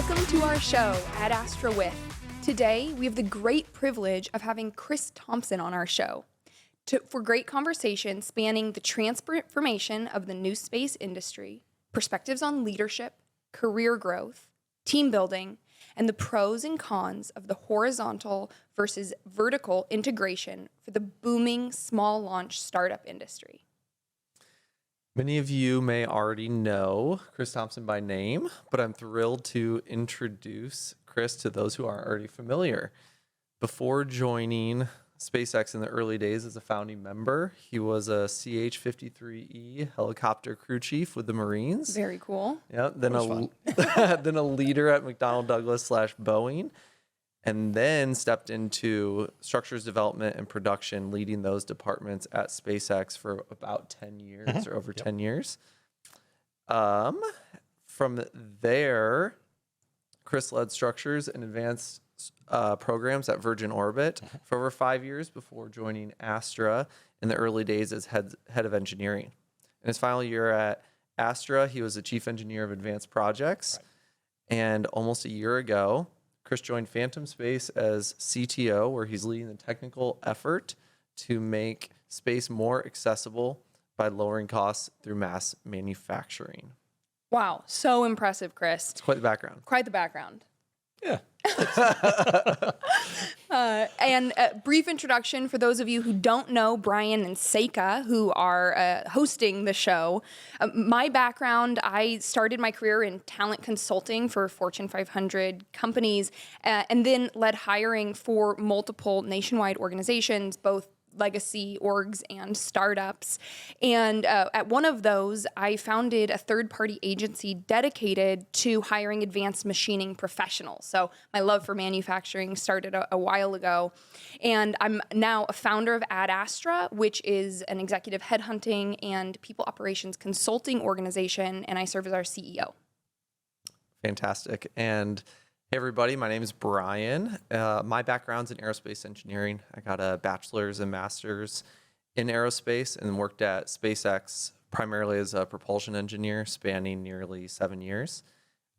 Welcome to our show, AdAstra With. Today, we have the great privilege of having Chris Thompson on our show for great conversation spanning the transformation of the new space industry, perspectives on leadership, career growth, team building, and the pros and cons of the horizontal versus vertical integration for the booming small launch startup industry. Many of you may already know Chris Thompson by name, but I'm thrilled to introduce Chris to those who aren't already familiar. Before joining SpaceX in the early days as a founding member, he was a CH-53E helicopter crew chief with the Marines. Very cool. Yeah, then a leader at McDonnell Douglas / Boeing, and then stepped into structures development and production, leading those departments at SpaceX for about 10 years or over 10 years. From there, Chris led structures and advanced programs at Virgin Orbit for over 5 years before joining Astra in the early days as head of engineering. In his final year at Astra, he was the chief engineer of advanced projects. Right. And almost a year ago, Chris joined Phantom Space as CTO, where he's leading the technical effort to make space more accessible by lowering costs through mass manufacturing. Wow, so impressive, Chris. It's quite the background. Quite the background. Yeah. And a brief introduction for those of you who don't know Brian and Seyka, who are hosting the show. My background, I started my career in talent consulting for Fortune 500 companies, and then led hiring for multiple nationwide organizations, both legacy orgs and startups. And at one of those, I founded a third-party agency dedicated to hiring advanced machining professionals. So my love for manufacturing started a while ago. And I'm now a founder of AdAstra, which is an executive headhunting and people operations consulting organization, and I serve as our CEO. Fantastic. And hey everybody, my name is Brian. My background's in aerospace engineering. I got a bachelor's and master's in aerospace and worked at SpaceX primarily as a propulsion engineer spanning nearly 7 years.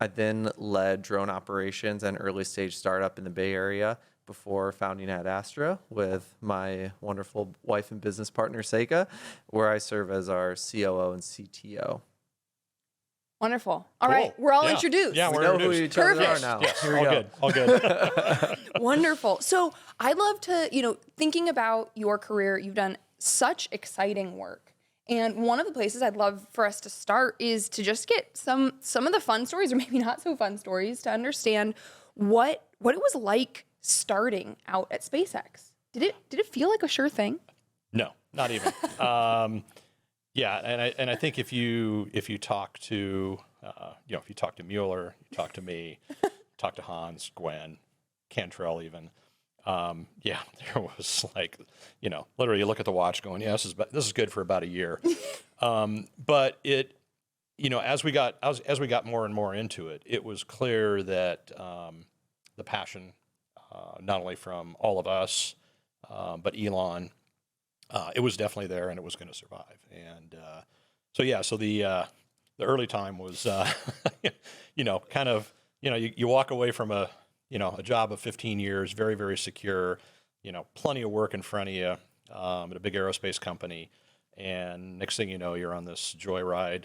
I then led drone operations and early stage startup in the Bay Area before founding AdAstra with my wonderful wife and business partner Seyka, where I serve as our COO and CTO. Wonderful. All right, we're all introduced. Yeah, we're introduced. Who each other are now. Yes. Here we go. All good. Wonderful. So I love to, thinking about your career, you've done such exciting work. And one of the places I'd love for us to start is to just get some of the fun stories, or maybe not so fun stories, to understand what it was like starting out at SpaceX. Did it feel like a sure thing? No, not even. Yeah, and I think if you talk to if you talk to Mueller, you talk to me, talk to Hans, Gwen, Cantrell even, there was like, literally you look at the watch going, yeah, this is good for about a year, but it, as we got more and more into it, it was clear that the passion, not only from all of us, but Elon. It was definitely there, and it was going to survive. And so the early time was, kind of, you walk away from a job of 15 years, very, very secure, plenty of work in front of you at a big aerospace company. And next thing you know, you're on this joyride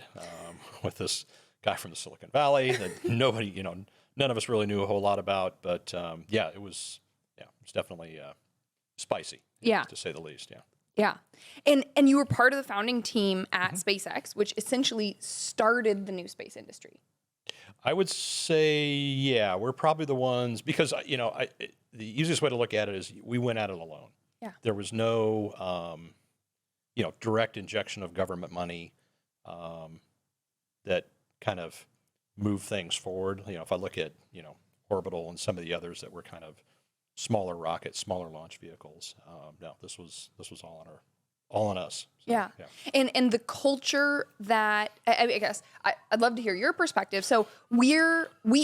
with this guy from the Silicon Valley that nobody, none of us really knew a whole lot about. But it was definitely spicy, to say the least. Yeah. Yeah. And you were part of the founding team at SpaceX, which essentially started the new space industry. I would say, yeah, we're probably the ones, because, the easiest way to look at it is we went at it alone. Yeah. There was no, direct injection of government money that kind of moved things forward. If I look at, Orbital and some of the others that were kind of smaller rockets, smaller launch vehicles. No, this was all on us. So, yeah. And the culture that, I guess, I'd love to hear your perspective. So we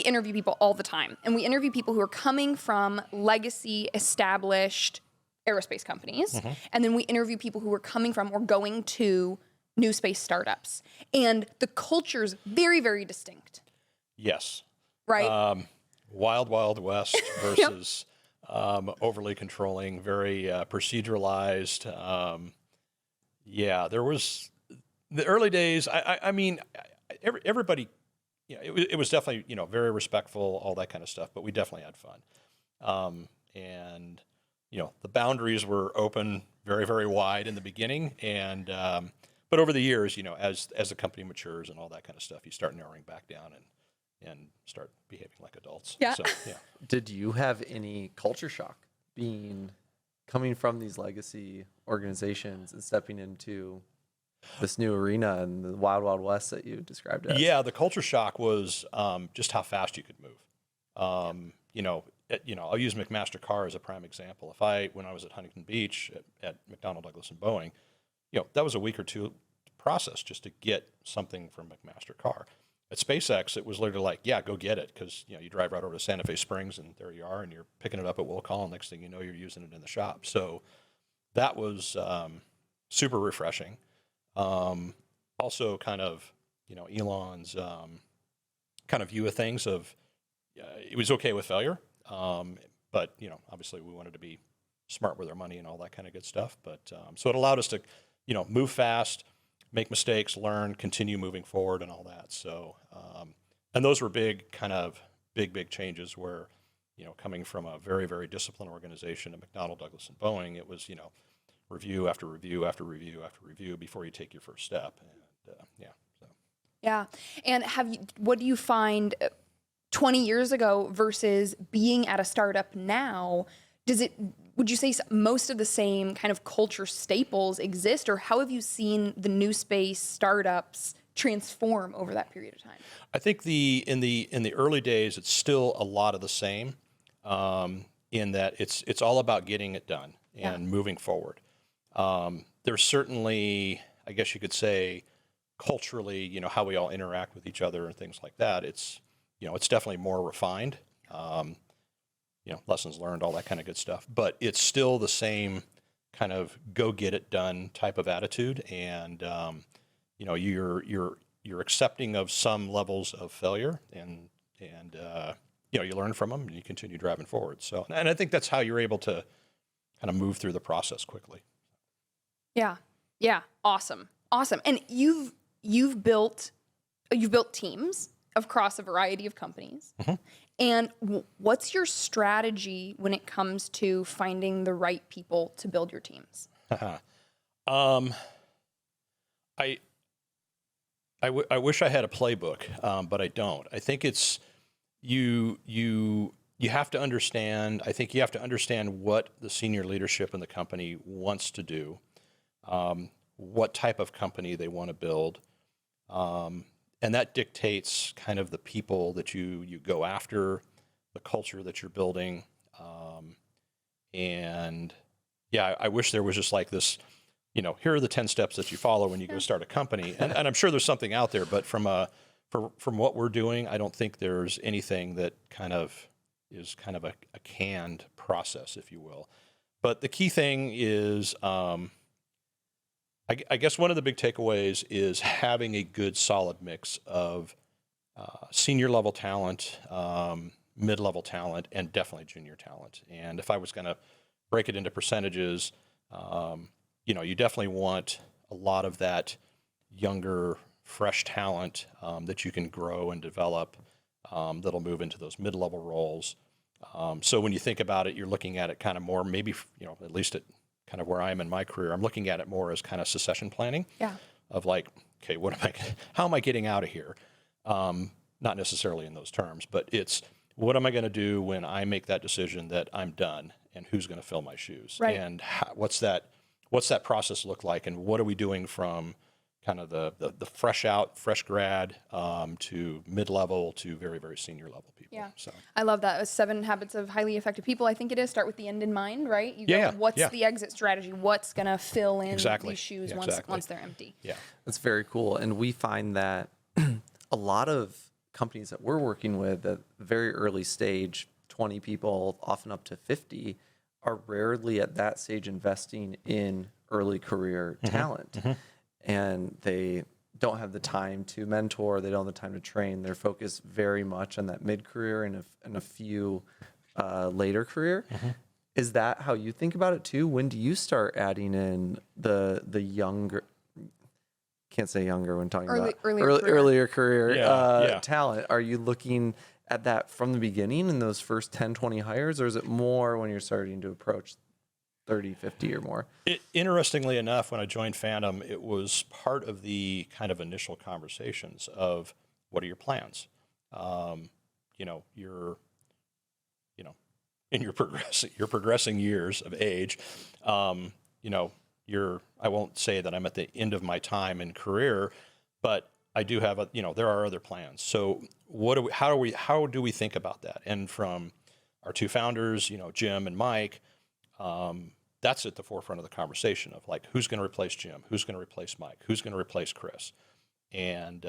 interview people all the time, and we interview people who are coming from legacy established aerospace companies. And then we interview people who are coming from or going to new space startups. And the culture's very, very distinct. Yes. right? Wild, Wild West versus overly controlling, very proceduralized. Yeah, there was the early days. I mean, everybody, yeah, it was definitely, very respectful, all that kind of stuff, but we definitely had fun. And, the boundaries were open very, very wide in the beginning. And, but over the years, as the company matures and all that kind of stuff, you start narrowing back down and start behaving like adults. Yeah. So, yeah. Did you have any culture shock coming from these legacy organizations and stepping into this new arena and the wild, wild west that you described as? Yeah, the culture shock was just how fast you could move. I'll use McMaster-Carr as a prime example. When I was at Huntington Beach at McDonnell Douglas and Boeing, that was a week or two process just to get something from McMaster-Carr. At SpaceX, it was literally like, yeah, go get it, because you drive right over to Santa Fe Springs and there you are, and you're picking it up at will call, and next thing you know, you're using it in the shop. So that was super refreshing. Also, kind of, Elon's kind of view of things of it was okay with failure, but obviously we wanted to be smart with our money and all that kind of good stuff. But so it allowed us to, move fast, make mistakes, learn, continue moving forward, and all that. So, and those were big changes where, coming from a very, very disciplined organization at McDonnell Douglas and Boeing, it was, review after review after review after review before you take your first step. And so. Yeah. And what do you find 20 years ago versus being at a startup now? Would you say most of the same kind of culture staples exist, or how have you seen the new space startups transform over that period of time? I think in the early days, it's still a lot of the same, in that it's all about getting it done and moving forward. There's certainly, I guess you could say, culturally, how we all interact with each other and things like that. It's definitely more refined. Lessons learned, all that kind of good stuff. But it's still the same kind of go get it done type of attitude, and you're accepting of some levels of failure, and you learn from them and you continue driving forward. So, and I think that's how you're able to kind of move through the process quickly. Yeah. Awesome. And you've built teams across a variety of companies. Mm-hmm. And what's your strategy when it comes to finding the right people to build your teams? I wish I had a playbook, but I don't. I think it's you have to understand. I think you have to understand what the senior leadership in the company wants to do, what type of company they want to build. And that dictates kind of the people that you go after, the culture that you're building. I wish there was just like this, here are the 10 steps that you follow when you go start a company. And I'm sure there's something out there, but from what we're doing, I don't think there's anything that is kind of a canned process, if you will. But the key thing is, I guess one of the big takeaways is having a good, solid mix of senior level talent, mid-level talent, and definitely junior talent. And if I was going to break it into percentages, you definitely want a lot of that younger, fresh talent that you can grow and develop that'll move into those mid-level roles. So when you think about it, you're looking at it kind of more, maybe, at least at kind of where I am in my career, I'm looking at it more as kind of succession planning. Yeah. Of like, okay, how am I getting out of here? Not necessarily in those terms, but it's what am I going to do when I make that decision that I'm done, and who's going to fill my shoes? Right. And what's that process look like? And what are we doing from kind of the fresh grad to mid-level to very, very senior level people. Yeah. So I love that. 7 Habits of Highly Effective People. I think it is. Start with the end in mind, right? You Yeah, go, what's yeah. the exit strategy? What's going to fill in Exactly. these shoes Yeah, once exactly. once they're empty? yeah. That's very cool. And we find that a lot of companies that we're working with at very early stage, 20 people, often up to 50, are rarely at that stage investing in early career talent. And they don't have the time to mentor, they don't have the time to train. They're focused very much on that mid-career and a few later career. Is that how you think about it too? When do you start adding in the younger, can't say younger when talking about earlier career talent? Are you looking at that from the beginning in those first 10, 20 hires, or is it more when you're starting to approach 30, 50 or more? Interestingly enough, when I joined Phantom, it was part of the kind of initial conversations of what are your plans? You're in your progressing years of age, I won't say that I'm at the end of my time in career, but I do have there are other plans. So how do we think about that? And from our two founders, Jim and Mike, that's at the forefront of the conversation of like, who's going to replace Jim? Who's going to replace Mike? Who's going to replace Chris? And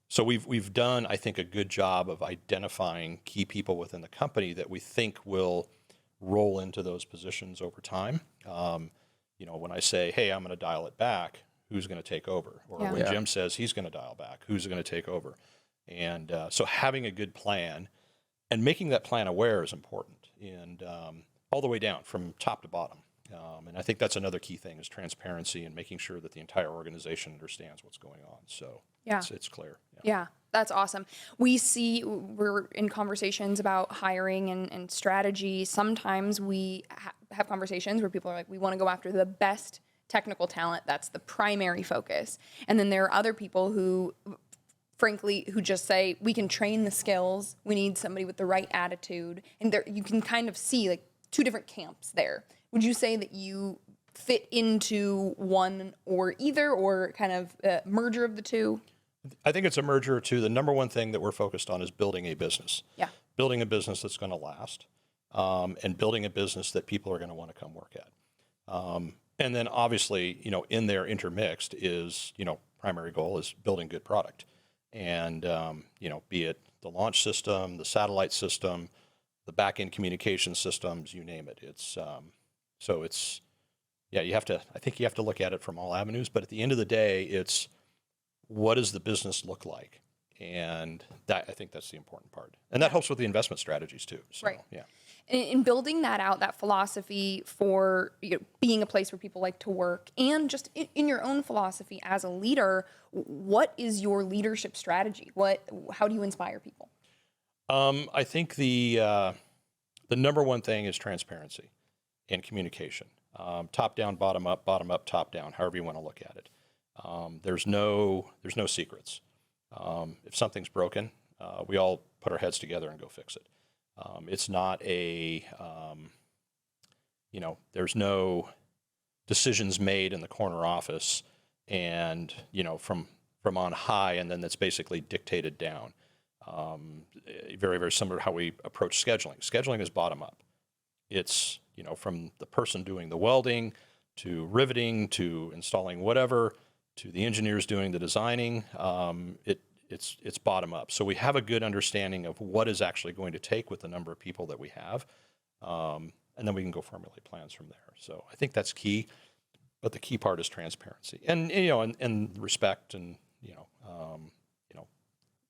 so we've done, I think, a good job of identifying key people within the company that we think will roll into those positions over time. When I say, hey, I'm going to dial it back, who's going to take over? Or when Jim says he's going to dial back, who's going to take over? And so having a good plan and making that plan aware is important. And all the way down from top to bottom. And I think that's another key thing is transparency and making sure that the entire organization understands what's going on. So it's clear. Yeah, that's awesome. We're in conversations about hiring and strategy. Sometimes we have conversations where people are like, we want to go after the best technical talent. That's the primary focus. And then there are other people who just say, we can train the skills. We need somebody with the right attitude. And there, you can kind of see like two different camps there. Would you say that you fit into one or either, or kind of a merger of the two? I think it's a merger of two. The number one thing that we're focused on is building a business. Yeah. Building a business that's going to last, and building a business that people are going to want to come work at. And then obviously, in there intermixed is, primary goal is building good product. And, be it the launch system, the satellite system, the back-end communication systems, you name it. It's I think you have to look at it from all avenues, but at the end of the day, it's what does the business look like? And I think that's the important part. And that helps with the investment strategies too. So, right. Yeah. In building that out, that philosophy for being a place where people like to work, and just in your own philosophy as a leader, what is your leadership strategy? How do you inspire people? I think the number one thing is transparency and communication. Top down, bottom up, top down, however you want to look at it. There's no secrets. If something's broken, we all put our heads together and go fix it. It's not there's no decisions made in the corner office and, from on high, and then that's basically dictated down. Very, very similar to how we approach scheduling. Scheduling is bottom up. It's, from the person doing the welding to riveting to installing whatever to the engineers doing the designing. It's bottom up. So we have a good understanding of what is actually going to take with the number of people that we have. And then we can go formulate plans from there. So I think that's key, but the key part is transparency and respect and,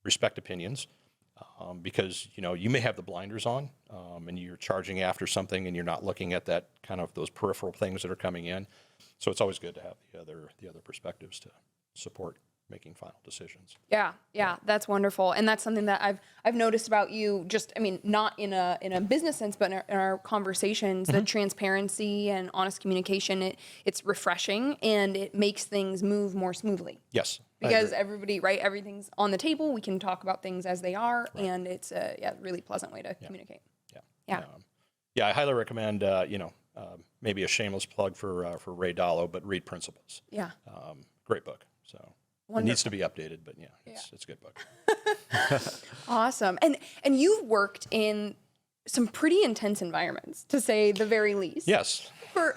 respect opinions. Because, you may have the blinders on and you're charging after something and you're not looking at that kind of those peripheral things that are coming in. So it's always good to have the other perspectives to support making final decisions. Yeah, that's wonderful. And that's something that I've noticed about you, not in a business sense, but in our conversations, the transparency and honest communication, it's refreshing and it makes things move more smoothly. Yes. Because everybody, right, everything's on the table. We can talk about things as they are, right. And it's a really pleasant way to communicate. Yeah. I highly recommend, maybe a shameless plug for Ray Dalio, but read Principles. Yeah. Great book. So wonderful. It needs to be updated, but it's a good book. Awesome. And you've worked in some pretty intense environments, to say the very least. Yes. For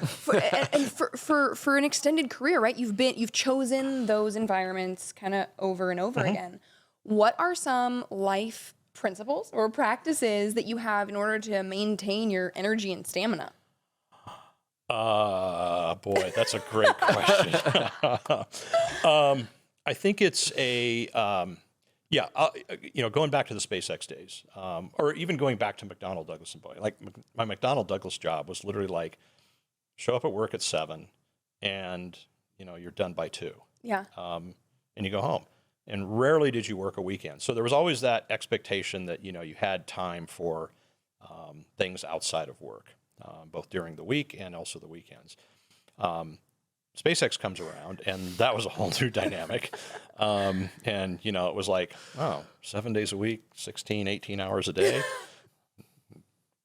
an extended career, right? You've chosen those environments kind of over and over again. What are some life principles or practices that you have in order to maintain your energy and stamina? Boy, that's a great question. I think it's a, going back to the SpaceX days, or even going back to McDonnell Douglas and Boeing. Like my McDonnell Douglas job was literally like, show up at work at 7, and you're done by 2. Yeah. And you go home. And rarely did you work a weekend. So there was always that expectation that you had time for things outside of work, both during the week and also the weekends. SpaceX comes around, and that was a whole new dynamic. And, it was like, 7 days a week, 16, 18 hours a day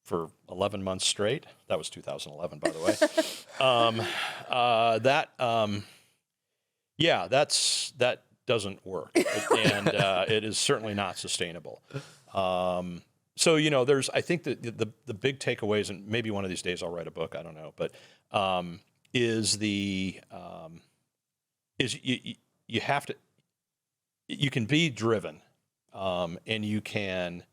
for 11 months straight. That was 2011, by the way. That doesn't work. And it is certainly not sustainable. So, I think that the big takeaways, and maybe one of these days I'll write a book, I don't know, but you have to, you can be driven, and you can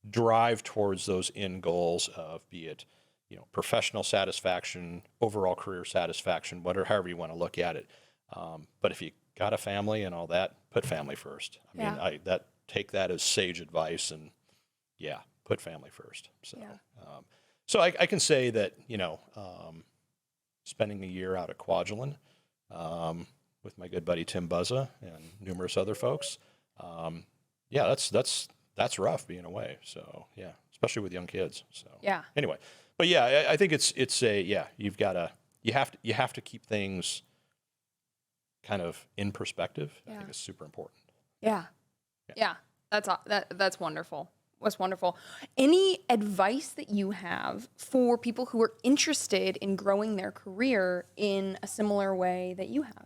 drive towards those end goals of, be it, professional satisfaction, overall career satisfaction, however you want to look at it. But if you got a family and all that, put family first. I mean, take that as sage advice, and put family first. So, so I can say that, spending a year out at Kwajalein with my good buddy Tim Buzza and numerous other folks, that's rough being away. So especially with young kids. So anyway, but I think it's you have to keep things kind of in perspective. I think it's super important. Yeah. That's wonderful. That's wonderful. Any advice that you have for people who are interested in growing their career in a similar way that you have?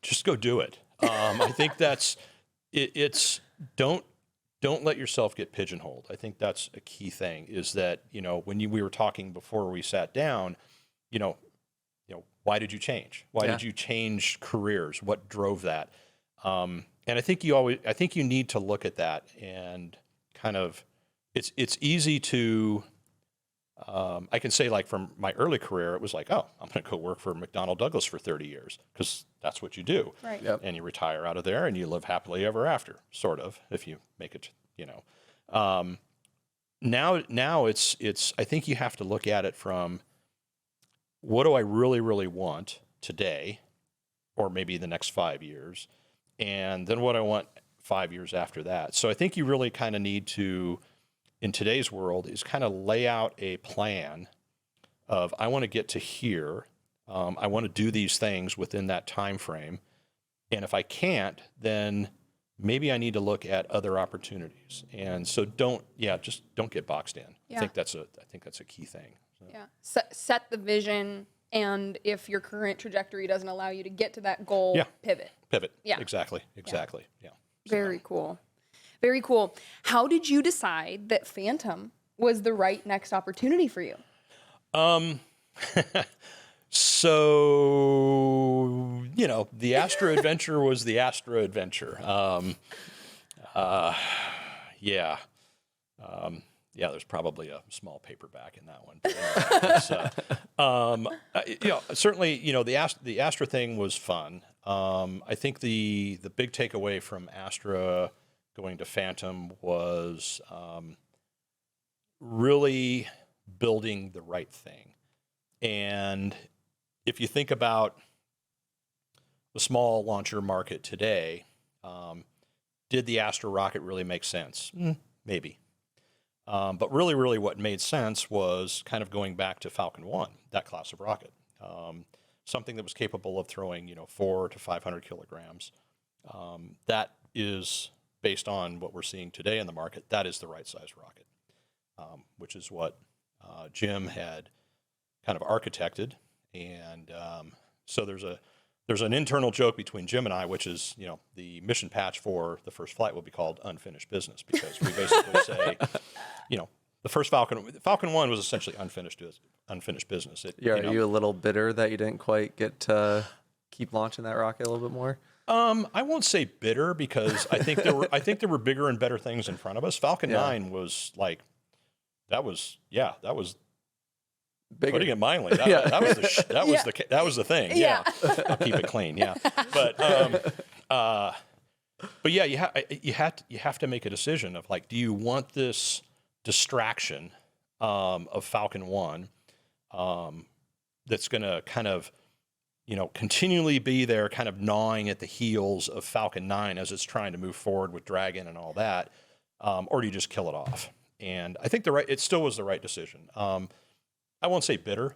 Just go do it. I think that's it's don't let yourself get pigeonholed. I think that's a key thing, is that, when we were talking before we sat down, why did you change? Why did you change careers? What drove that? And I think you need to look at that, and kind of, it's easy to, I can say, like, from my early career, it was like, I'm going to go work for McDonnell Douglas for 30 years, because that's what you do. Right. Yep. And you retire out of there and you live happily ever after, sort of, if you make it, now it's, I think you have to look at it from, what do I really, really want today, or maybe the next 5 years? And then what I want 5 years after that. So I think you really kind of need to, in today's world, is kind of lay out a plan of, I want to get to here. I want to do these things within that time frame. And if I can't, then maybe I need to look at other opportunities. And so just don't get boxed in. Yeah. I think that's a key thing. So. Yeah. Set the vision, and if your current trajectory doesn't allow you to get to that goal, pivot. Yeah. Exactly. Yeah. Very cool. Very cool. How did you decide that Phantom was the right next opportunity for you? So, the Astra adventure was the Astra adventure. There's probably a small paperback in that one. But, certainly, the Astra thing was fun. I think the big takeaway from Astra going to Phantom was really building the right thing. And if you think about the small launcher market today, did the Astra rocket really make sense? Maybe. But really, really what made sense was kind of going back to Falcon 1, that class of rocket. Something that was capable of throwing, 400 to 500 kilograms. That is, based on what we're seeing today in the market, that is the right size rocket, which is what Jim had kind of architected. And so there's an internal joke between Jim and I, which is, the mission patch for the first flight will be called unfinished business, because we basically say, the first Falcon 1 was essentially unfinished business. Are you a little bitter that you didn't quite get to keep launching that rocket a little bit more? I won't say bitter, because I think there were bigger and better things in front of us. Falcon 9 was like, that was Bigger. Putting it mildly, that was the thing. Yeah, I'll keep it clean. Yeah, but yeah, you have to make a decision of like, do you want this distraction of Falcon 1 that's going to kind of, continually be there, kind of gnawing at the heels of Falcon 9 as it's trying to move forward with Dragon and all that, or do you just kill it off? And I think it still was the right decision. I won't say bitter,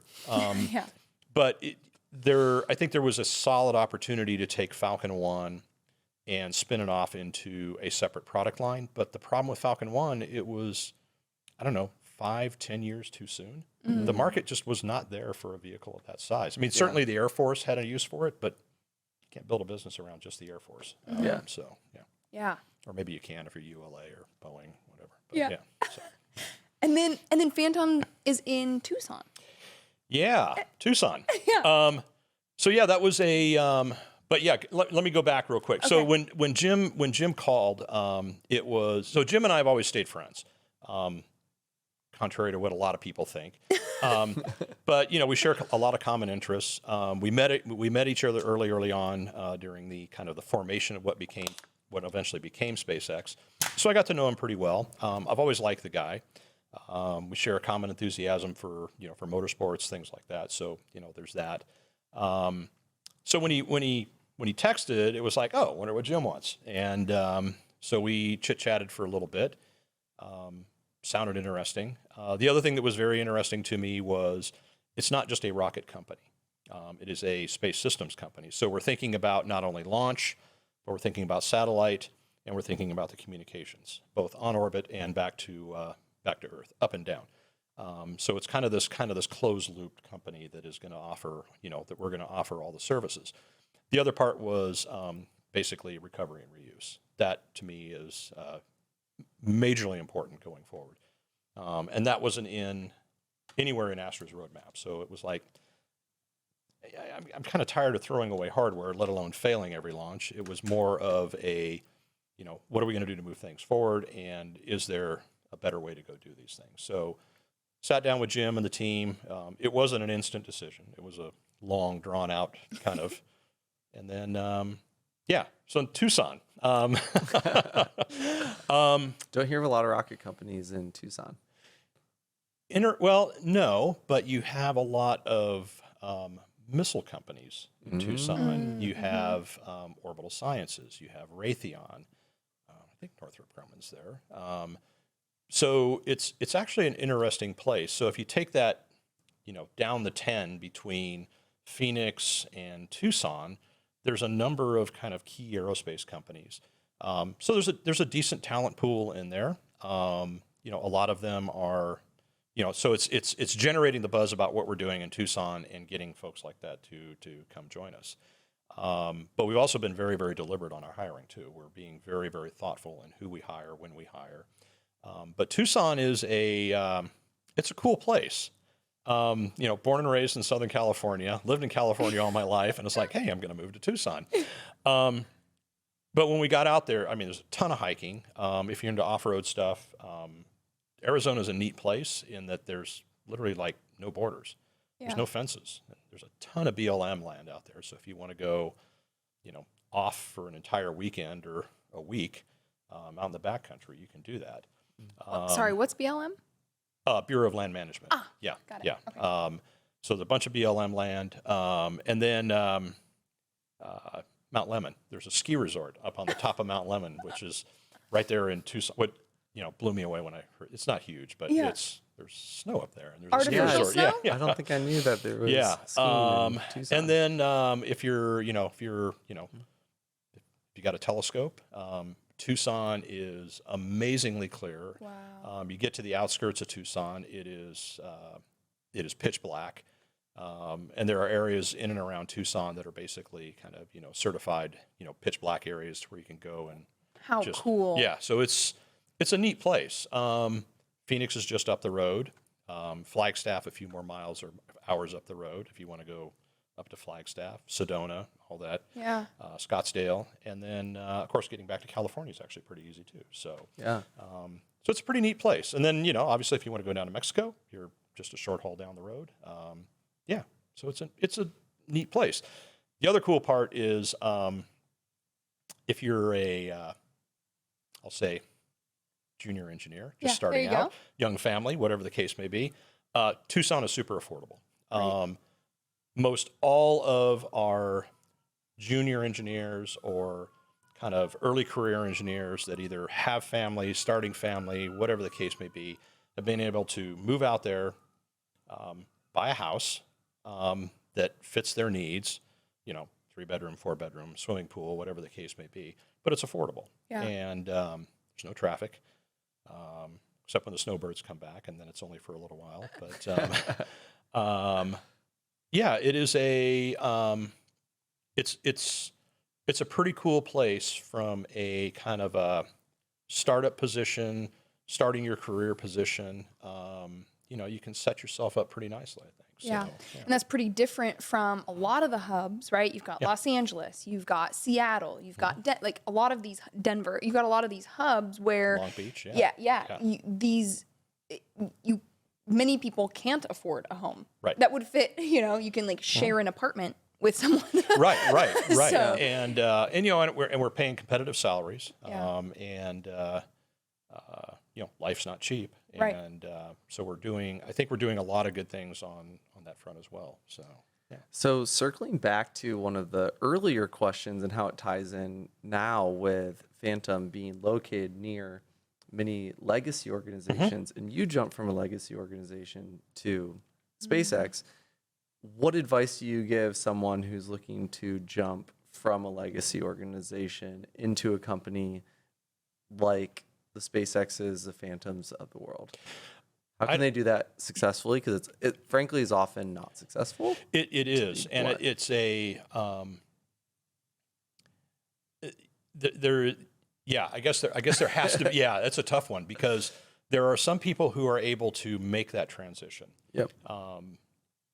but I think there was a solid opportunity to take Falcon 1 and spin it off into a separate product line. But the problem with Falcon 1, it was, 5-10 years too soon. Mm. The market just was not there for a vehicle of that size. I mean, certainly the Air Force had a use for it, but you can't build a business around just the Air Force. Yeah. Or maybe you can if you're ULA or Boeing, whatever. But so. And then Phantom is in Tucson. Yeah, Tucson. So that was a. But yeah, let me go back real quick. Okay. So when Jim called, it was Jim and I have always stayed friends, contrary to what a lot of people think. But we share a lot of common interests. We met each other early on during the kind of the formation of what eventually became SpaceX. So I got to know him pretty well. I've always liked the guy. We share a common enthusiasm for for motorsports, things like that. So there's that. So when he texted, it was like, oh, wonder what Jim wants. And so we chit-chatted for a little bit. Sounded interesting. The other thing that was very interesting to me was it's not just a rocket company. It is a space systems company. So we're thinking about not only launch, but we're thinking about satellite, and we're thinking about the communications, both on orbit and back to Earth, up and down. So it's kind of this closed loop company that is going to offer, that we're going to offer all the services. The other part was basically recovery and reuse. That to me is majorly important going forward. And that wasn't anywhere in Astra's roadmap. So it was like, I'm kind of tired of throwing away hardware, let alone failing every launch. It was more of a, what are we going to do to move things forward? And is there a better way to go do these things? So sat down with Jim and the team. It wasn't an instant decision. It was a long, drawn out kind of, and then, so in Tucson. Don't hear of a lot of rocket companies in Tucson. Well, no, but you have a lot of missile companies in Tucson. You have Orbital Sciences. You have Raytheon. I think Northrop Grumman's there. So it's actually an interesting place. So if you take that, down the 10 between Phoenix and Tucson, there's a number of kind of key aerospace companies. So there's a decent talent pool in there. A lot of them are, so it's generating the buzz about what we're doing in Tucson and getting folks like that to come join us. But we've also been very, very deliberate on our hiring too. We're being very, very thoughtful in who we hire, when we hire. But Tucson is it's a cool place. Born and raised in Southern California, lived in California all my life, and it's like, hey, I'm going to move to Tucson. But when we got out there, there's a ton of hiking. If you're into off-road stuff, Arizona is a neat place in that there's literally like no borders. Yeah. There's no fences. There's a ton of BLM land out there. So if you want to go, off for an entire weekend or a week out in the backcountry, you can do that. Sorry, what's BLM? Bureau of Land Management. Yeah. Got it. Yeah. Okay. So there's a bunch of BLM land. And then Mount Lemmon. There's a ski resort up on the top of Mount Lemmon, which is right there in Tucson. What blew me away when I heard it's not huge, but there's snow up there, and there's artificial a ski resort. snow? Yeah. I don't think I knew that there was skiing in Tucson. And then if you got a telescope, Tucson is amazingly clear. Wow. You get to the outskirts of Tucson, it is pitch black. And there are areas in and around Tucson that are basically kind of, certified, pitch black areas where you can go and How cool. Yeah. So it's a neat place. Phoenix is just up the road. Flagstaff, a few more miles or hours up the road if you want to go up to Flagstaff, Sedona, all that. Yeah. Scottsdale. And then, of course, getting back to California is actually pretty easy too. So, yeah. So it's a pretty neat place. And then, obviously if you want to go down to Mexico, you're just a short haul down the road. Yeah, so it's a neat place. The other cool part is if you're I'll say junior engineer, just starting out, young family, whatever the case may be, Tucson is super affordable. Right. Most all of our junior engineers or kind of early career engineers that either have family, starting family, whatever the case may be, have been able to move out there, buy a house that fits their needs, 3-bedroom, 4-bedroom, swimming pool, whatever the case may be, but it's affordable. Yeah. And there's no traffic, except when the snowbirds come back, and then it's only for a little while. But yeah, it is it's a pretty cool place from a kind of a startup position, starting your career position. You can set yourself up pretty nicely, I think. Yeah. And that's pretty different from a lot of the hubs, right? You've got Los Angeles, you've got Seattle, you've got like a lot of these Denver. You've got a lot of these hubs where Long Beach, many people can't afford a home that would fit. You can like share an apartment with someone. right. So, and we're paying competitive salaries. Life's not cheap. Right. And so I think we're doing a lot of good things on that front as well. So, yeah. So circling back to one of the earlier questions and how it ties in now with Phantom being located near many legacy organizations, and you jump from a legacy organization to SpaceX, what advice do you give someone who's looking to jump from a legacy organization into a company like the SpaceXs, the Phantoms of the world? How can they do that successfully? Because it frankly is often not successful. It is, and it's a there. Yeah, I guess there has to be. Yeah, that's a tough one because there are some people who are able to make that transition. Yep.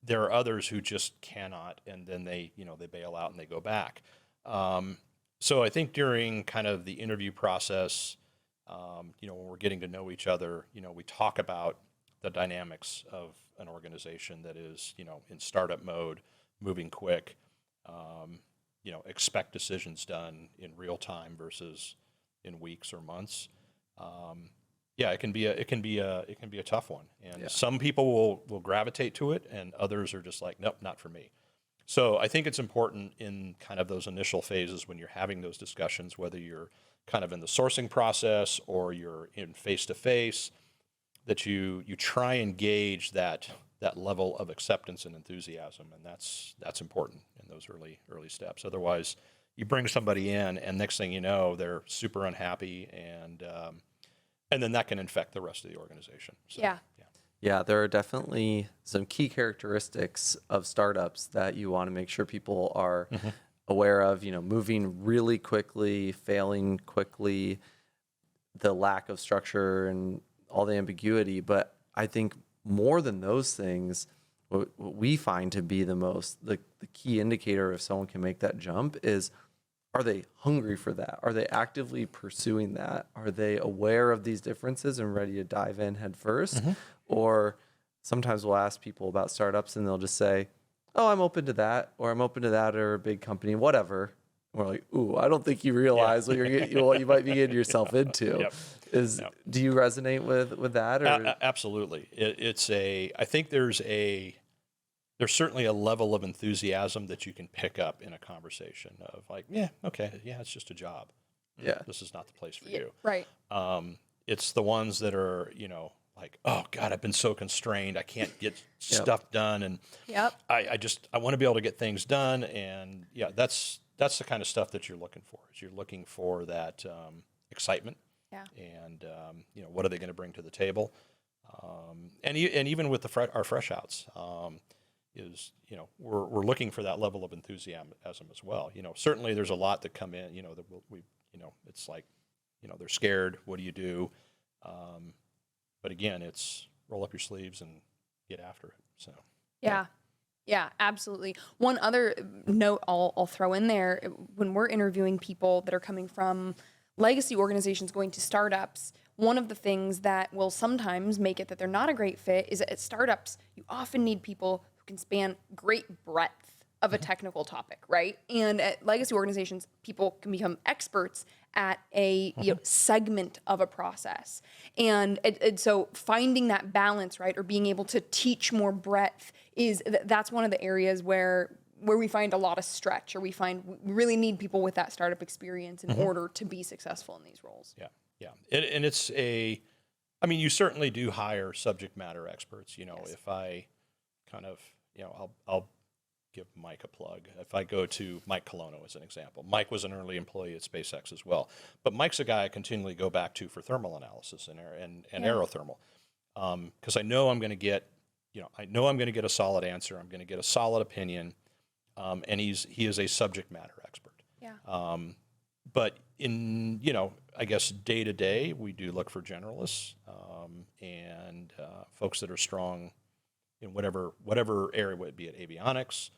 There are others who just cannot, and then they bail out and they go back. So I think during kind of the interview process, when we're getting to know each other, we talk about the dynamics of an organization that is, in startup mode, moving quick, expect decisions done in real time versus in weeks or months. It can be a tough one, and some people will gravitate to it, and others are just like, nope, not for me. So I think it's important in kind of those initial phases when you're having those discussions, whether you're kind of in the sourcing process or you're in face-to-face, that you try and gauge that level of acceptance and enthusiasm, and that's important in those early steps. Otherwise, you bring somebody in, and next thing you know, they're super unhappy, and then that can infect the rest of the organization. So, Yeah, there are definitely some key characteristics of startups that you want to make sure people are aware of, moving really quickly, failing quickly, the lack of structure and all the ambiguity. But I think more than those things, what we find to be the key indicator if someone can make that jump is, are they hungry for that? Are they actively pursuing that? Are they aware of these differences and ready to dive in head first? Or sometimes we'll ask people about startups and they'll just say, oh, I'm open to that, or I'm open to that, or a big company, whatever. And we're like, ooh, I don't think you realize what you might be getting yourself into. Do you resonate with that? Or? Absolutely. I think there's certainly a level of enthusiasm that you can pick up in a conversation of like, it's just a job. This is not the place for you. Right. It's the ones that are, like, oh God, I've been so constrained. I can't get stuff done. And I want to be able to get things done. And that's the kind of stuff that you're looking for. Is you're looking for that excitement. Yeah. And what are they going to bring to the table? And even with our fresh outs, we're looking for that level of enthusiasm as well. Certainly there's a lot that come in. That it's like, they're scared. What do you do? But again, it's roll up your sleeves and get after it. So yeah, absolutely. One other note I'll throw in there: when we're interviewing people that are coming from legacy organizations going to startups, one of the things that will sometimes make it that they're not a great fit is that at startups, you often need people who can span great breadth of a technical topic, right? And at legacy organizations, people can become experts at a segment of a process. And so finding that balance, right, or being able to teach more breadth that's one of the areas where we find a lot of stretch, or we find we really need people with that startup experience in order to be successful in these roles. Yeah, yeah. And it's I mean, you certainly do hire subject matter experts. You know, if I kind of, I'll give Mike a plug. If I go to Mike Colono as an example, Mike was an early employee at SpaceX as well. But Mike's a guy I continually go back to for thermal analysis and aerothermal, because I know I'm going to get, a solid answer. I'm going to get a solid opinion, and he is a subject matter expert. Yeah. But in, I guess day to day, we do look for generalists and folks that are strong in whatever area, would be it avionics,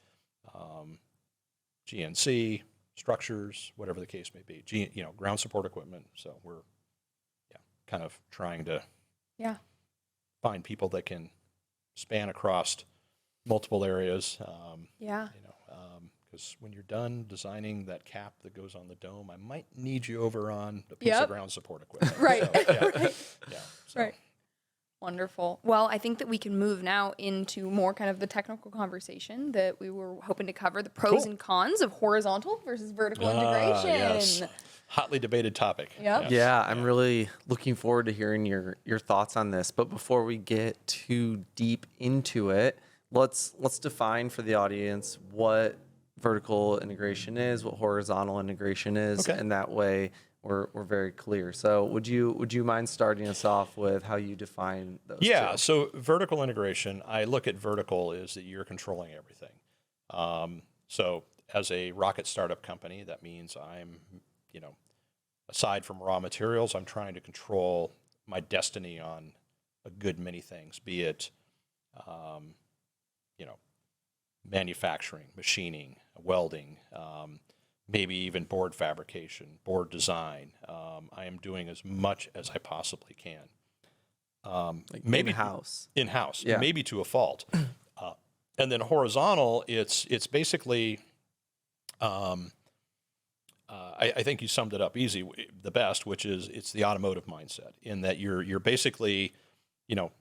GNC, structures, whatever the case may be, ground support equipment. So we're kind of trying to find people that can span across multiple areas. Because when you're done designing that cap that goes on the dome, I might need you over on a piece of ground support equipment. Right. So, Right. Wonderful. Well, I think that we can move now into more kind of the technical conversation that we were hoping to cover, the pros and cons of horizontal versus vertical integration. Yes. Hotly debated topic. Yep. Yes. Yeah, I'm really looking forward to hearing your thoughts on this. But before we get too deep into it, let's define for the audience what vertical integration is, what horizontal integration is, and that way we're very clear. So would you mind starting us off with how you define those two? So vertical integration, I look at vertical is that you're controlling everything. So as a rocket startup company, that means I'm, aside from raw materials, I'm trying to control my destiny on a good many things, be it, manufacturing, machining, welding, maybe even board fabrication, board design. I am doing as much as I possibly can. Maybe in-house, maybe to a fault. And then horizontal, it's basically, I think you summed it up the best, which is it's the automotive mindset, in that you're basically,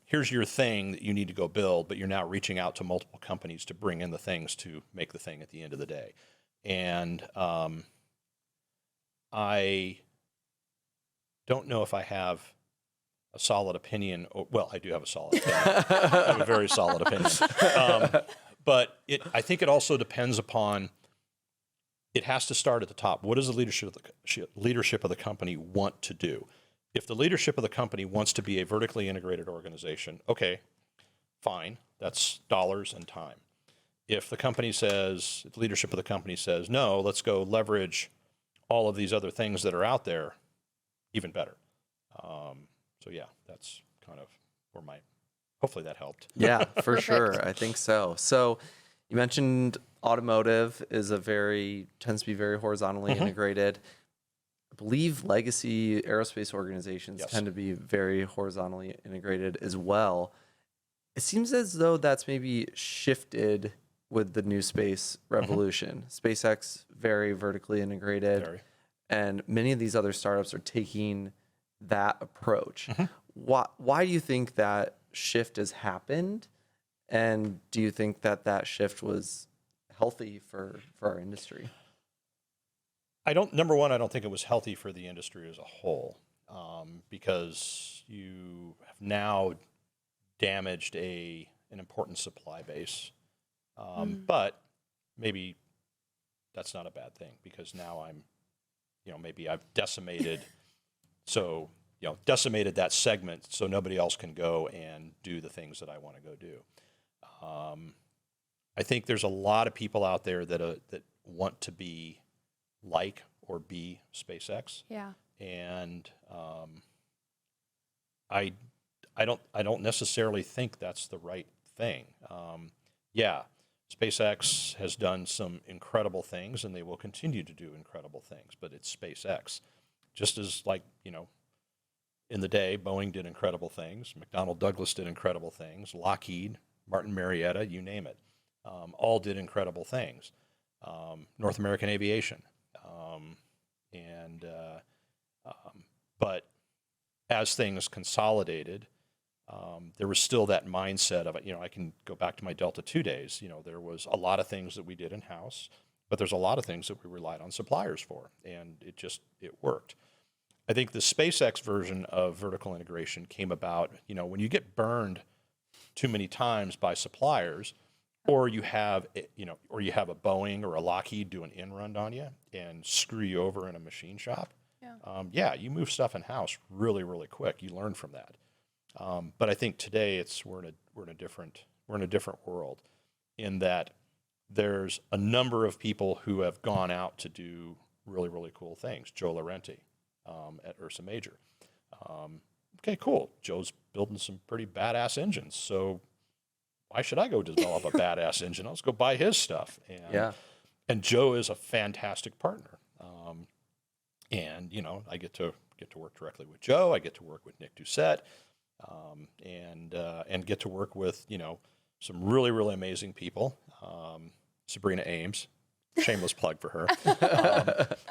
here's your thing that you need to go build, but you're now reaching out to multiple companies to bring in the things to make the thing at the end of the day. And I don't know if I have a solid opinion. Well, I do have a solid opinion. I have a very solid opinion. But I think it also depends upon, it has to start at the top. What does the leadership of the company want to do? If the leadership of the company wants to be a vertically integrated organization, okay, fine. That's dollars and time. If the leadership of the company says, no, let's go leverage all of these other things that are out there, even better. That's kind of where hopefully that helped. Yeah, for sure. I think so. So you mentioned automotive tends to be very horizontally integrated. I believe legacy aerospace organizations tend to be very horizontally integrated as well. It seems as though that's maybe shifted with the new space revolution. SpaceX, very vertically integrated, and many of these other startups are taking that approach. Why do you think that shift has happened? And do you think that shift was healthy for our industry? Number one, I don't think it was healthy for the industry as a whole, because you have now damaged an important supply base. But maybe that's not a bad thing, because now maybe I've decimated that segment so nobody else can go and do the things that I want to go do. I think there's a lot of people out there that want to be like or be SpaceX. Yeah. And I don't necessarily think that's the right thing. SpaceX has done some incredible things, and they will continue to do incredible things, but it's SpaceX. Just as in the day, Boeing did incredible things. McDonnell Douglas did incredible things. Lockheed, Martin Marietta, you name it, all did incredible things. North American Aviation. But as things consolidated, there was still that mindset of, I can go back to my Delta II days. There was a lot of things that we did in-house, but there's a lot of things that we relied on suppliers for, and it worked. I think the SpaceX version of vertical integration came about, when you get burned too many times by suppliers, or you have a Boeing or a Lockheed do an in-run on you and screw you over in a machine shop. You move stuff in-house really, really quick. You learn from that. But I think today we're in a different world, in that there's a number of people who have gone out to do really, really cool things. Joe Laurenti at Ursa Major. Okay, cool. Joe's building some pretty badass engines. So why should I go develop a badass engine? Let's go buy his stuff. And Joe is a fantastic partner. I get to work directly with Joe. I get to work with Nick Doucette, and get to work with some really, really amazing people. Sabrina Ames, shameless plug for her.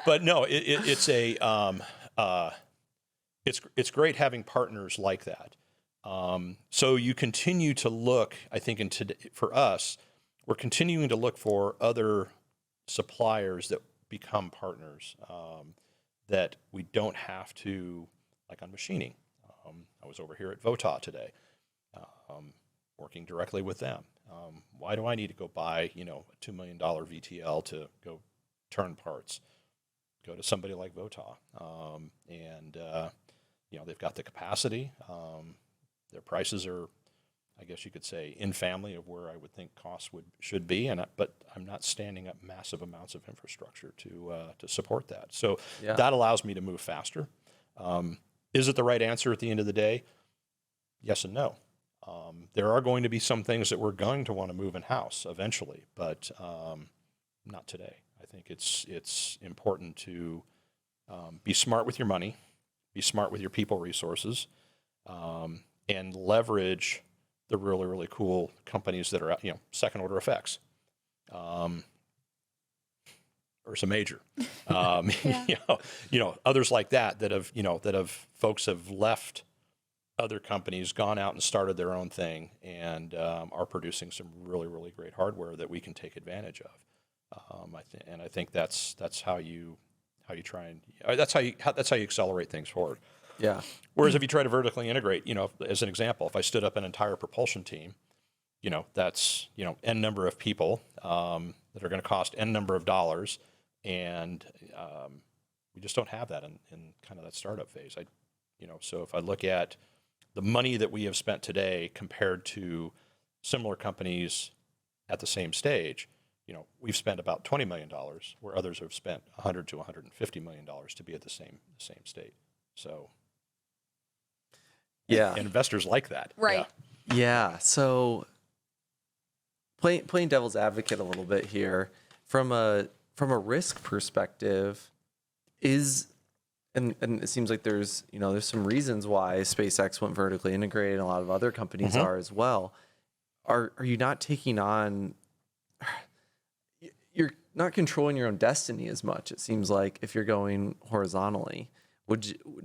But no, it's great having partners like that. So you continue to look, I think, for us, we're continuing to look for other suppliers that become partners, that we don't have to, like on machining. I was over here at VOTA today, working directly with them. Why do I need to go buy, a $2 million VTL to go turn parts? Go to somebody like VOTA. They've got the capacity. Their prices are, I guess you could say, in family of where I would think costs should be, but I'm not standing up massive amounts of infrastructure to support that. So that allows me to move faster. Is it the right answer at the end of the day? Yes and no. There are going to be some things that we're going to want to move in-house eventually, but not today. I think it's important to be smart with your money, be smart with your people resources, and leverage the really, really cool companies that are, second order effects. Ursa Major, others like that folks have left other companies, gone out and started their own thing, and are producing some really, really great hardware that we can take advantage of. I think that's how you try and that's how you accelerate things forward. Yeah. Whereas if you try to vertically integrate, as an example, if I stood up an entire propulsion team, that's N number of people that are going to cost N number of dollars, and we just don't have that in kind of that startup phase. So if I look at the money that we have spent today compared to similar companies at the same stage, we've spent about $20 million, where others have spent $100 to $150 million to be at the same state. So, and investors like that, right? Yeah. So, playing devil's advocate a little bit here, from a risk perspective, and it seems like there's some reasons why SpaceX went vertically integrated, and a lot of other companies are as well. Are you not taking on? You're not controlling your own destiny as much, it seems like, if you're going horizontally.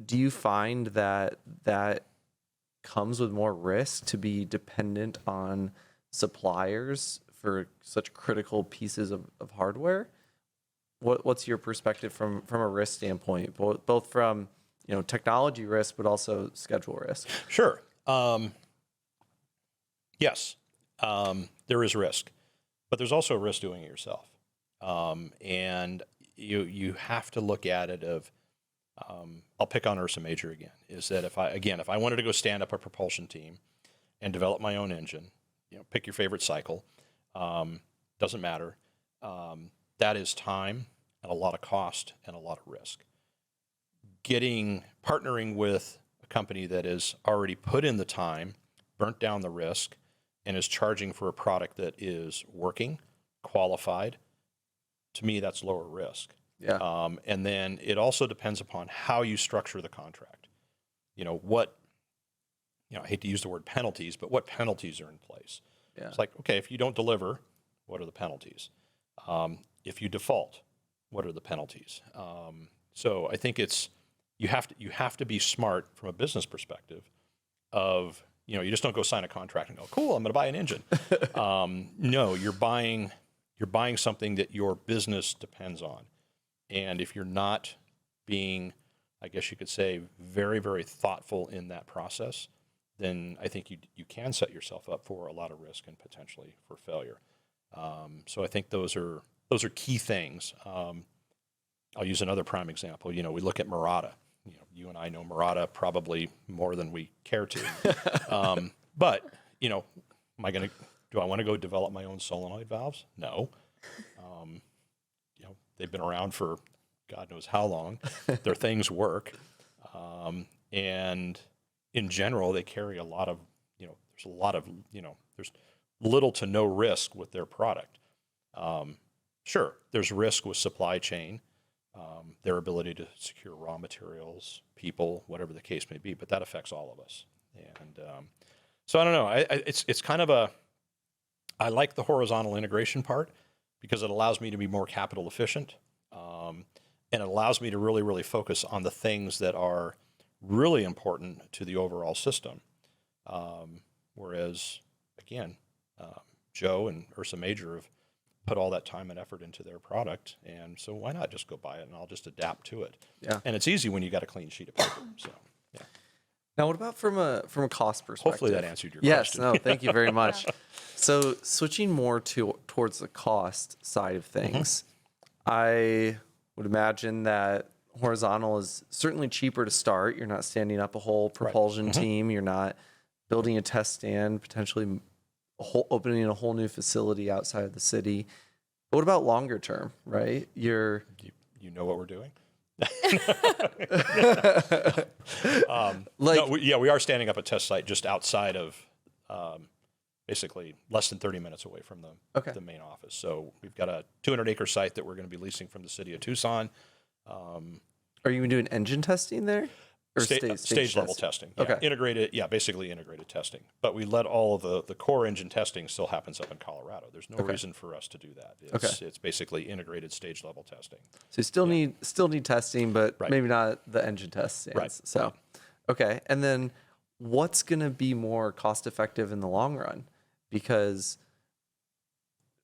Do you find that comes with more risk to be dependent on suppliers for such critical pieces of hardware? What's your perspective from a risk standpoint, both from technology risk, but also schedule risk? Sure. Yes, there is risk, but there's also risk doing it yourself. And you have to look at it of, I'll pick on Ursa Major again, is that if I wanted to go stand up a propulsion team and develop my own engine, pick your favorite cycle, doesn't matter. That is time and a lot of cost and a lot of risk. Partnering with a company that has already put in the time, burnt down the risk, and is charging for a product that is working, qualified, to me, that's lower risk. Yeah. And then it also depends upon how you structure the contract. what, I hate to use the word penalties, but what penalties are in place? Yeah. It's like, okay, if you don't deliver, what are the penalties? If you default, what are the penalties? So I think you have to be smart from a business perspective of, you just don't go sign a contract and go, cool, I'm going to buy an engine. No, you're buying something that your business depends on. And if you're not being, I guess you could say, very, very thoughtful in that process, then I think you can set yourself up for a lot of risk and potentially for failure. So I think those are key things. I'll use another prime example. We look at Murata. You and I know Murata probably more than we care to. But do I want to go develop my own solenoid valves? No. They've been around for God knows how long. Their things work. And in general, they carry a lot of, there's little to no risk with their product. Sure, there's risk with supply chain, their ability to secure raw materials, people, whatever the case may be, but that affects all of us. And so I don't know. It's kind of I like the horizontal integration part because it allows me to be more capital efficient, and it allows me to really, really focus on the things that are really important to the overall system. Whereas, again, Joe and Ursa Major have put all that time and effort into their product, and so why not just go buy it and I'll just adapt to it. Yeah. And it's easy when you got a clean sheet of paper. So yeah. Now, what about from a cost perspective? Hopefully that answered your yes, question. no, thank you very much. So switching more towards the cost side of things, I would imagine that horizontal is certainly cheaper to start. You're not standing up a whole propulsion team. You're not building a test stand, potentially opening a whole new facility outside of the city. But what about longer term, right? You know what we're doing? Like, we are standing up a test site just outside of, basically less than 30 minutes away from the main office. So we've got a 200-acre site that we're going to be leasing from the city of Tucson. Are you doing engine testing there? Or stage level testing. Yeah. Okay. Basically integrated testing. But we let all of the core engine testing still happens up in Colorado. There's no reason for us to do that. It's basically integrated stage level testing. So you still need testing, but maybe not the engine test stands. Right. So, okay. And then what's going to be more cost effective in the long run? Because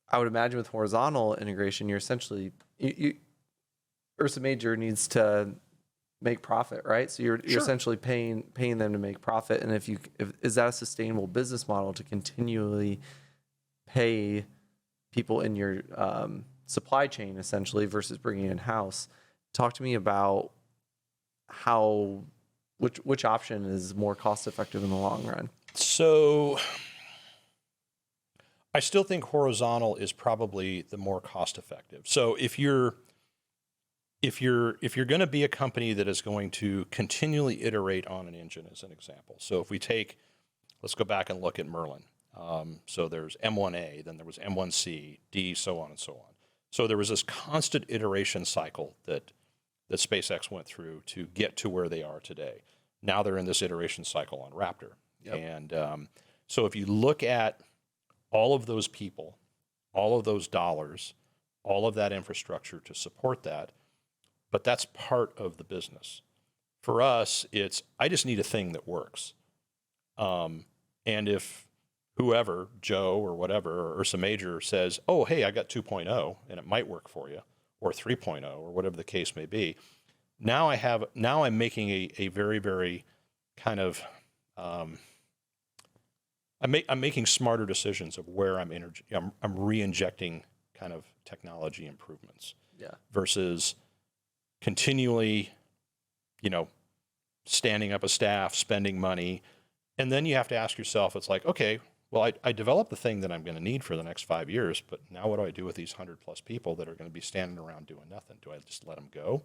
I would imagine with horizontal integration, you're essentially, Ursa Major needs to make profit, right? So you're essentially paying them to make profit. And is that a sustainable business model to continually pay people in your supply chain essentially versus bringing in house? Talk to me about which option is more cost effective in the long run. So I still think horizontal is probably the more cost effective. So if you're going to be a company that is going to continually iterate on an engine, as an example. So if let's go back and look at Merlin. So there's M1A, then there was M1C, D, so on and so on. So there was this constant iteration cycle that SpaceX went through to get to where they are today. Now they're in this iteration cycle on Raptor. Yep. And so if you look at all of those people, all of those dollars, all of that infrastructure to support that, but that's part of the business. For us, I just need a thing that works. And if whoever, Joe or whatever, or Ursa Major says, oh, hey, I got 2.0 and it might work for you, or 3.0 or whatever the case may be, now I'm making a very, very kind of, I'm making smarter decisions of where I'm re-injecting kind of technology improvements versus continually, standing up a staff, spending money. And then you have to ask yourself, it's like, okay, well, I developed the thing that I'm going to need for the next 5 years, but now what do I do with these 100+ people that are going to be standing around doing nothing? Do I just let them go,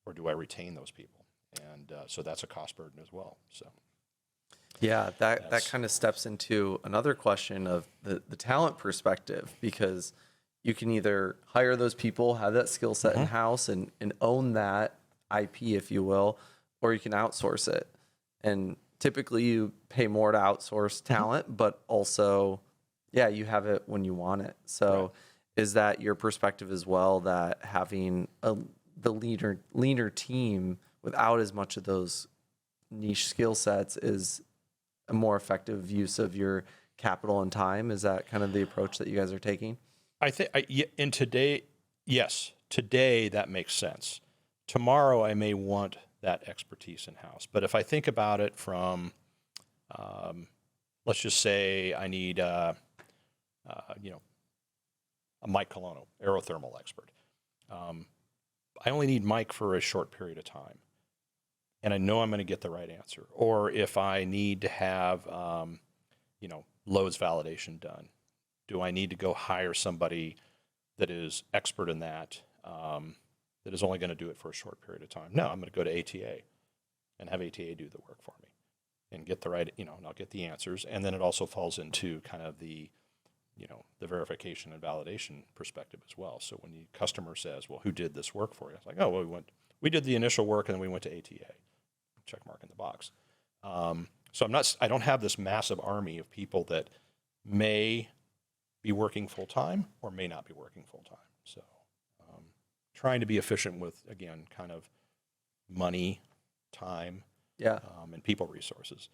or do I retain those people? And so that's a cost burden as well. So. Yeah, that kind of steps into another question of the talent perspective, because you can either hire those people, have that skill set in-house and own that IP, if you will, or you can outsource it. and typically you pay more to outsource talent, but also, yeah, you have it when you want it. So is that your perspective as well, that having the leaner team without as much of those niche skill sets is a more effective use of your capital and time? Is that kind of the approach that you guys are taking? I think in today, yes, today that makes sense. Tomorrow I may want that expertise in-house. But if I think about it from, let's just say I need, a Mike Colono, aerothermal expert. I only need Mike for a short period of time, and I know I'm going to get the right answer. Or if I need to have, loads validation done, do I need to go hire somebody that is expert in that, that is only going to do it for a short period of time? No, I'm going to go to ATA and have ATA do the work for me and get the right, and I'll get the answers. And then it also falls into kind of the verification and validation perspective as well. So when the customer says, well, who did this work for you? It's like, oh, well, we did the initial work and then we went to ATA, check mark in the box. So I don't have this massive army of people that may be working full time or may not be working full time. So trying to be efficient with, again, kind of money, time, and people resources.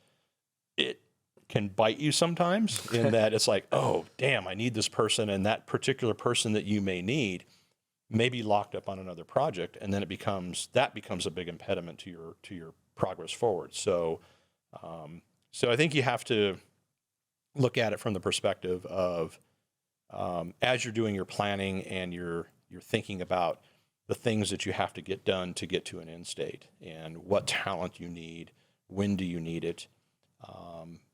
It can bite you sometimes in that it's like, oh, damn, I need this person, and that particular person that you may need may be locked up on another project, and then that becomes a big impediment to your progress forward. So I think you have to look at it from the perspective of as you're doing your planning and you're thinking about the things that you have to get done to get to an end state and what talent you need, when do you need it,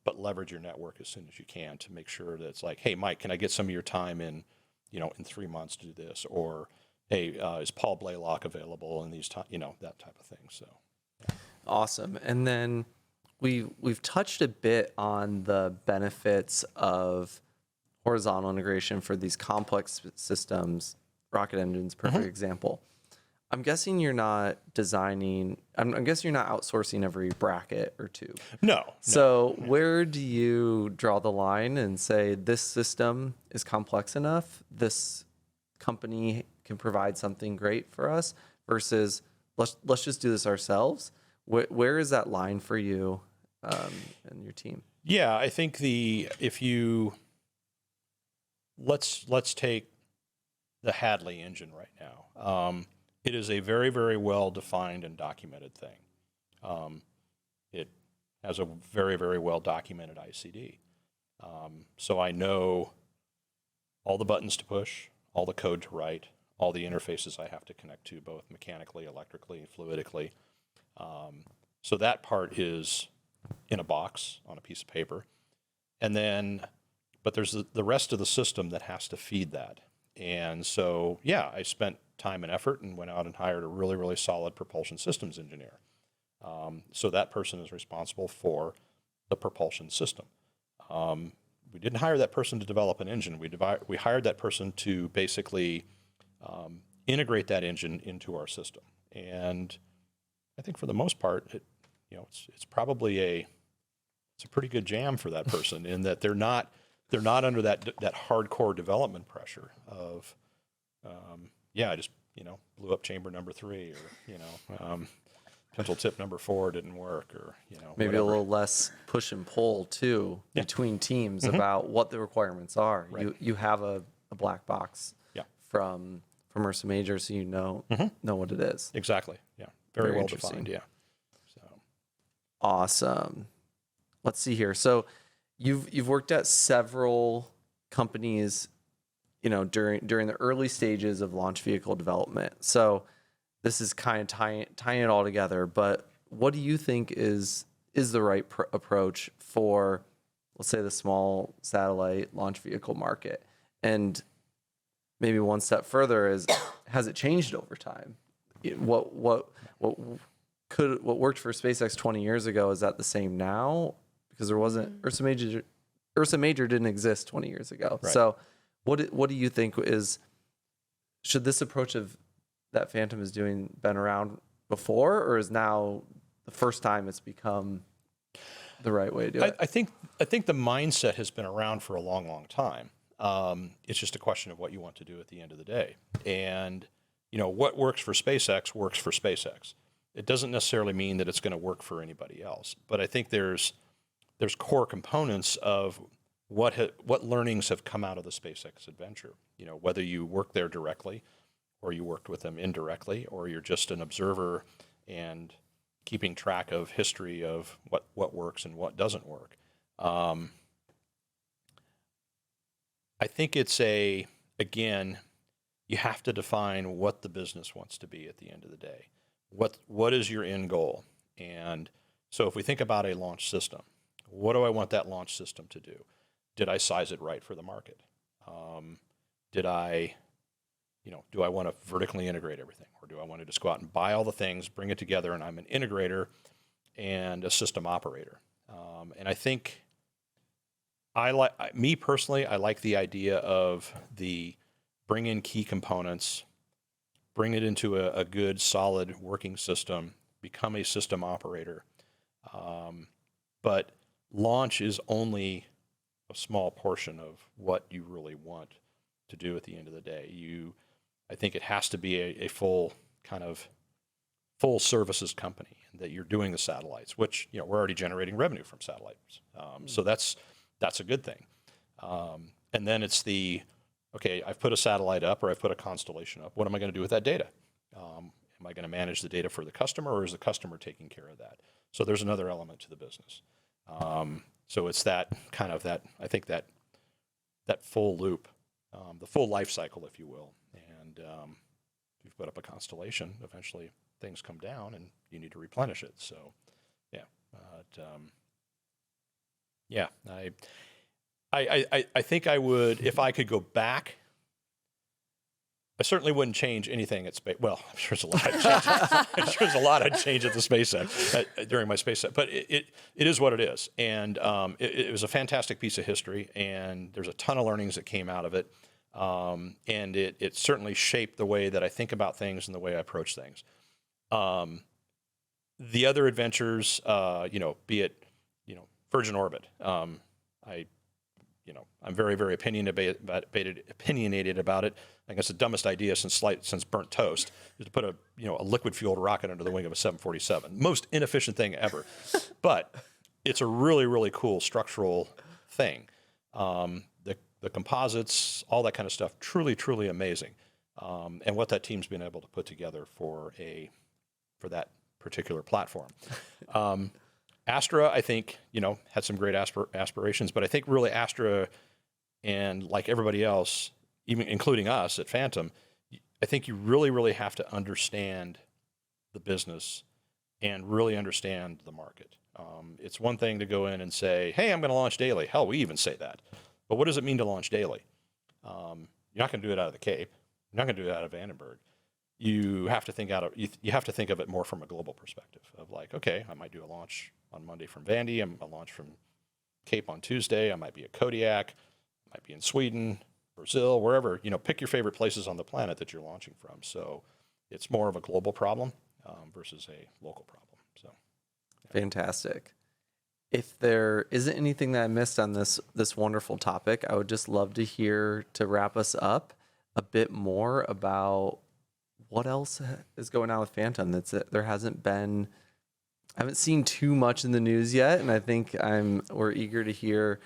but leverage your network as soon as you can to make sure that it's like, hey, Mike, can I get some of your time in 3 months to do this? Or, hey, is Paul Blaylock available in these that type of thing. So, yeah. Awesome. And then we've touched a bit on the benefits of horizontal integration for these complex systems. Rocket engines, perfect example. I'm guessing you're not designing. I'm guessing you're not outsourcing every bracket or tube. No. So where do you draw the line and say this system is complex enough, this company can provide something great for us, versus let's just do this ourselves? Where is that line for you and your team? Yeah, I think let's take the Hadley engine right now. It is a very, very well-defined and documented thing. It has a very, very well-documented ICD. So I know all the buttons to push, all the code to write, all the interfaces I have to connect to, both mechanically, electrically, fluidically. So that part is in a box on a piece of paper. But there's the rest of the system that has to feed that. And so, yeah, I spent time and effort and went out and hired a really, really solid propulsion systems engineer. So that person is responsible for the propulsion system. We didn't hire that person to develop an engine. We hired that person to basically integrate that engine into our system. And I think for the most part, it's probably a pretty good jam for that person in that they're not under that hardcore development pressure of, I just, blew up chamber number 3 or, pencil tip number 4 didn't work or, maybe whatever. a little less push and pull too between teams about what the requirements are. Right. You have a black box from Ursa Major, so know what it is. Exactly. Yeah. Very well interesting. defined. Yeah. So Awesome. Let's see here. So you've worked at several companies, during the early stages of launch vehicle development. So this is kind of tying it all together. But what do you think is the right approach for, let's say, the small satellite launch vehicle market? And maybe one step further is, has it changed over time? What worked for SpaceX 20 years ago, is that the same now? Because there wasn't Ursa Major didn't exist 20 years ago. Right. So what do you think should this approach of that Phantom is doing been around before, or is now the first time it's become the right way to do it? I think the mindset has been around for a long, long time. It's just a question of what you want to do at the end of the day. And, what works for SpaceX works for SpaceX. It doesn't necessarily mean that it's going to work for anybody else. But I think there's core components of what learnings have come out of the SpaceX adventure. Whether you work there directly or you worked with them indirectly, or you're just an observer and keeping track of history of what works and what doesn't work. I think it's again, you have to define what the business wants to be at the end of the day. What is your end goal? And so if we think about a launch system, what do I want that launch system to do? Did I size it right for the market? Do I want to vertically integrate everything? Or do I want to just go out and buy all the things, bring it together, and I'm an integrator and a system operator? And I think me personally, I like the idea of bring in key components, bring it into a good, solid working system, become a system operator. But launch is only a small portion of what you really want to do at the end of the day. I think it has to be a full services company, that you're doing the satellites, which we're already generating revenue from satellites. So that's a good thing. And then it's okay, I've put a satellite up or I've put a constellation up. What am I going to do with that data? Am I going to manage the data for the customer, or is the customer taking care of that? So there's another element to the business. So it's I think that full loop, the full life cycle, if you will. And if you've put up a constellation, eventually things come down and you need to replenish it. So, I think I would, if I could go back, I certainly wouldn't change anything at Space. Well, I'm sure there's a lot I'd change. I'm sure there's a lot I'd change at the SpaceX during my SpaceX. But it is what it is, and it was a fantastic piece of history, and there's a ton of learnings that came out of it, and it certainly shaped the way that I think about things and the way I approach things. The other adventures, be it Virgin Orbit, I'm very, very opinionated about it. I guess the dumbest idea since burnt toast is to put a liquid-fueled rocket under the wing of a 747. Most inefficient thing ever, but it's a really, really cool structural thing. The composites, all that kind of stuff, truly, truly amazing. And what that team's been able to put together for that particular platform. Astra, I think, had some great aspirations, but I think really Astra, and like everybody else, even including us at Phantom, I think you really, really have to understand the business and really understand the market. It's one thing to go in and say, hey, I'm going to launch daily. Hell, we even say that. But what does it mean to launch daily? You're not going to do it out of the Cape. You're not going to do it out of Vandenberg. You have to think of it more from a global perspective of like, okay, I might do a launch on Monday from Vandy. I'm a launch from Cape on Tuesday. I might be at Kodiak. I might be in Sweden, Brazil, wherever. Pick your favorite places on the planet that you're launching from. So it's more of a global problem versus a local problem. So fantastic. If there isn't anything that I missed on this wonderful topic, I would just love to hear, to wrap us up, a bit more about what else is going on with Phantom. There hasn't been, I haven't seen too much in the news yet, and I think we're eager to hear.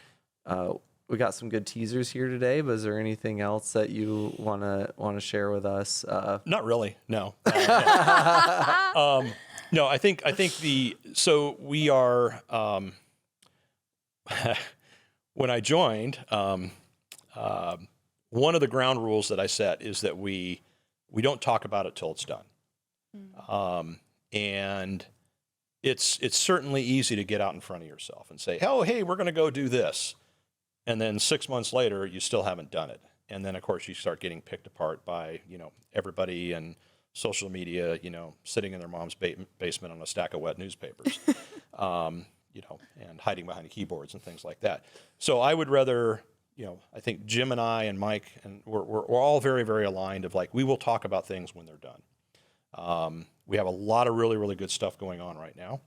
We got some good teasers here today, but is there anything else that you want to share with us? Not really, no. No, I think so we are. When I joined, one of the ground rules that I set is that we don't talk about it till it's done. And it's certainly easy to get out in front of yourself and say, oh, hey, we're going to go do this. And then 6 months later, you still haven't done it. And then, of course, you start getting picked apart by, everybody and social media, sitting in their mom's basement on a stack of wet newspapers, and hiding behind keyboards and things like that. So I would rather, I think Jim and I and Mike, and we're all very, very aligned of like, we will talk about things when they're done. We have a lot of really, really good stuff going on right now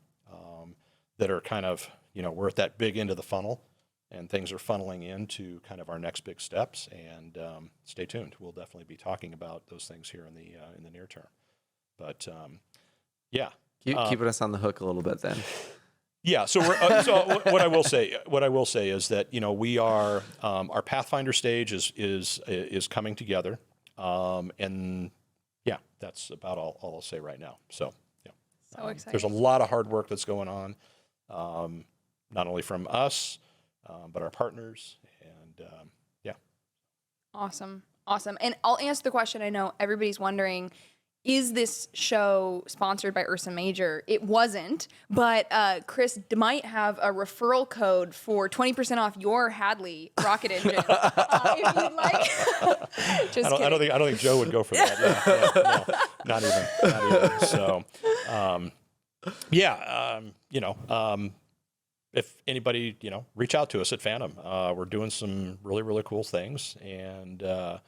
that are kind of we're at that big end of the funnel, and things are funneling into kind of our next big steps. And stay tuned. We'll definitely be talking about those things here in the near term. But yeah, keeping us on the hook a little bit then. Yeah. So what I will say is that we are our Pathfinder stage is coming together, and yeah, that's about all I'll say right now. So yeah, So exciting. there's a lot of hard work that's going on, not only from us, but our partners, and yeah. Awesome. And I'll answer the question. I know everybody's wondering, is this show sponsored by Ursa Major? It wasn't, but Chris might have a referral code for 20% off your Hadley rocket engine if you'd like. I don't think Joe would go for that. No, not even. So, if anybody, reach out to us at Phantom. We're doing some really, really cool things. And at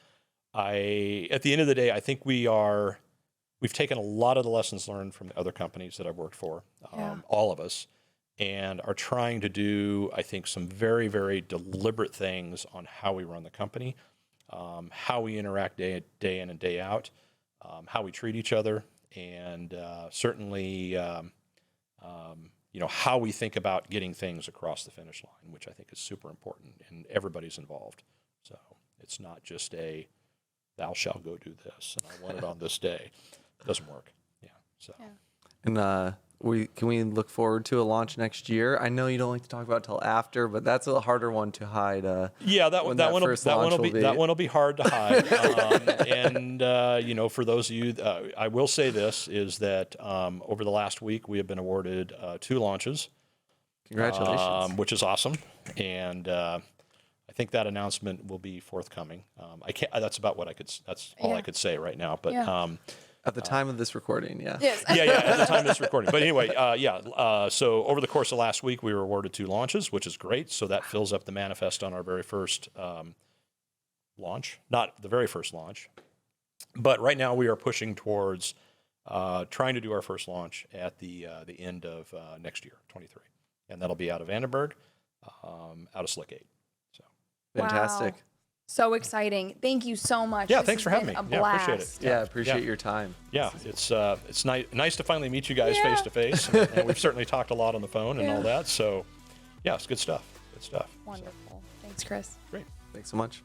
the end of the day, I think we've taken a lot of the lessons learned from the other companies that I've worked for, all of us, and are trying to do, I think, some very, very deliberate things on how we run the company, how we interact day in and day out, how we treat each other, and certainly, how we think about getting things across the finish line, which I think is super important, and everybody's involved. So it's not just thou shalt go do this, and I want it on this day. It doesn't work. Yeah. So. Yeah. And can we look forward to a launch next year? I know you don't like to talk about it till after, but that's a harder one to hide. Yeah, that one will be hard to hide. And for those of you, I will say this is that over the last week we have been awarded 2 launches. Congratulations! Which is awesome, and I think that announcement will be forthcoming. I can't. That's about what I could. That's all I could say right now. But. Yeah. At the time of this recording, yeah. Yes. yeah, at the time of this recording. But anyway, so over the course of last week, we were awarded 2 launches, which is great. So that fills up the manifest on our very first launch. Not the very first launch. But right now we are pushing towards trying to do our first launch at the end of next year, 23. And that'll be out of Vandenberg, out of Slick 8. So fantastic. Wow. So exciting. Thank you so much. Yeah, this thanks for having me. Yeah, appreciate it. Yeah, appreciate your time. Yeah, it's nice to finally meet you guys face to face. And we've certainly talked a lot on the phone and all that. So, yeah, it's good stuff. Good stuff. Wonderful. Thanks, Chris. Great. Thanks so much.